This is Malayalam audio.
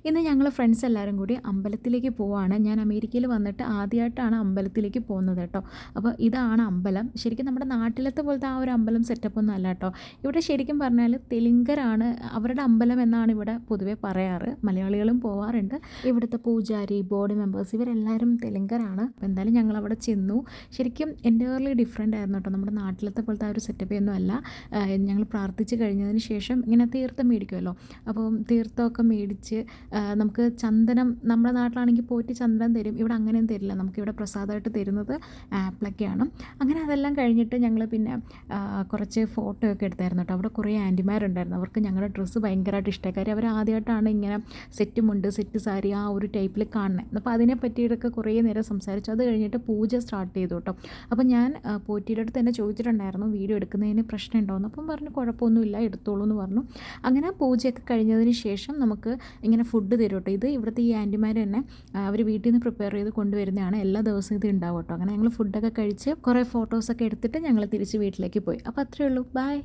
ഇന്ന് ഞങ്ങൾ ഫ്രണ്ട്സ് എല്ലാവരും കൂടി അമ്പലത്തിലേക്ക് പോവാണ്. ഞാൻ അമേരിക്കയിൽ വന്നിട്ട് ആദ്യമായിട്ടാണ് അമ്പലത്തിലേക്ക് പോകുന്നത് കേട്ടോ. അപ്പോൾ ഇതാണ് അമ്പലം. ശരിക്കും നമ്മുടെ നാട്ടിലത്തെ പോലത്തെ ആ ഒരു അമ്പലം സെറ്റപ്പൊന്നും അല്ല കേട്ടോ. ഇവിടെ ശരിക്കും പറഞ്ഞാൽ തെലുങ്കരാണ് അവരുടെ അമ്പലം എന്നാണ് ഇവിടെ പൊതുവെ പറയാറ്. മലയാളികളും പോവാറുണ്ട്. ഇവിടുത്തെ പൂജാരി, ബോർഡ് മെമ്പേഴ്സ് ഇവരെല്ലാവരും തെലുങ്കരാണ്. അപ്പോൾ എന്തായാലും ഞങ്ങൾ അവിടെ ചെന്നു. ശരിക്കും എൻ്റയർലി ഡിഫറെൻ്റ് ആയിരുന്നു കേട്ടോ. നമ്മുടെ നാട്ടിലത്തെ പോലത്തെ ആ ഒരു സെറ്റപ്പൊന്നും അല്ല. ഞങ്ങൾ പ്രാർത്ഥിച്ച് കഴിഞ്ഞതിന് ശേഷം ഇങ്ങനെ തീർത്ഥം മേടിക്കുമല്ലോ. അപ്പം തീർത്ഥമൊക്കെ മേടിച്ച് നമുക്ക് ചന്ദനം, നമ്മുടെ നാട്ടിലാണെങ്കിൽ പോയിട്ട് ചന്ദനം തരും. ഇവിടെ അങ്ങനെയും തരില്ല. നമുക്കിവിടെ പ്രസാദമായിട്ട് തരുന്നത് ആപ്പിളൊക്കെയാണ്. അങ്ങനെ അതെല്ലാം കഴിഞ്ഞിട്ട് ഞങ്ങൾ പിന്നെ കുറച്ച് ഫോട്ടോ ഒക്കെ എടുത്തായിരുന്നു കേട്ടോ. അവിടെ കുറേ ആൻറ്റിമാരുണ്ടായിരുന്നു. അവർക്ക് ഞങ്ങളുടെ ഡ്രസ്സ് ഭയങ്കരമായിട്ട് ഇഷ്ടമായി. കാര്യം അവർ ആദ്യമായിട്ടാണ് ഇങ്ങനെ സെറ്റ് മുണ്ട്, സെറ്റ് സാരി ആ ഒരു ടൈപ്പിൽ കാണുന്നത്. അപ്പോൾ അതിനെ പറ്റിയിട്ടൊക്കെ കുറേ നേരം സംസാരിച്ചു. അത് കഴിഞ്ഞിട്ട് പൂജ സ്റ്റാർട്ട് ചെയ്തു കേട്ടോ. അപ്പോൾ ഞാൻ പോറ്റിയുടെ അടുത്ത് തന്നെ ചോദിച്ചിട്ടുണ്ടായിരുന്നു വീഡിയോ എടുക്കുന്നതിന് പ്രശ്നമുണ്ടോയെന്ന്. അപ്പം പറഞ്ഞു കുഴപ്പമൊന്നുമില്ല, എടുത്തോളൂ എന്ന് പറഞ്ഞു. അങ്ങനെ പൂജയൊക്കെ കഴിഞ്ഞതിന് ശേഷം നമുക്ക് ഇങ്ങനെ ഫുഡ് തരും കേട്ടോ. ഇത് ഇവിടുത്തെ ഈ ആൻറ്റിമാർ തന്നെ അവർ വീട്ടിൽ നിന്ന് പ്രിപ്പയർ ചെയ്ത് കൊണ്ടുവരുന്നതാണ്. എല്ലാ ദിവസവും ഇത് ഉണ്ടാവും കേട്ടോ. അങ്ങനെ ഞങ്ങൾ ഫുഡൊക്കെ കഴിച്ച് കുറേ ഫോട്ടോസൊക്കെ എടുത്തിട്ട് ഞങ്ങൾ തിരിച്ച് വീട്ടിലേക്ക് പോയി. അപ്പോൾ അത്രയേ ഉള്ളൂ. ബൈ.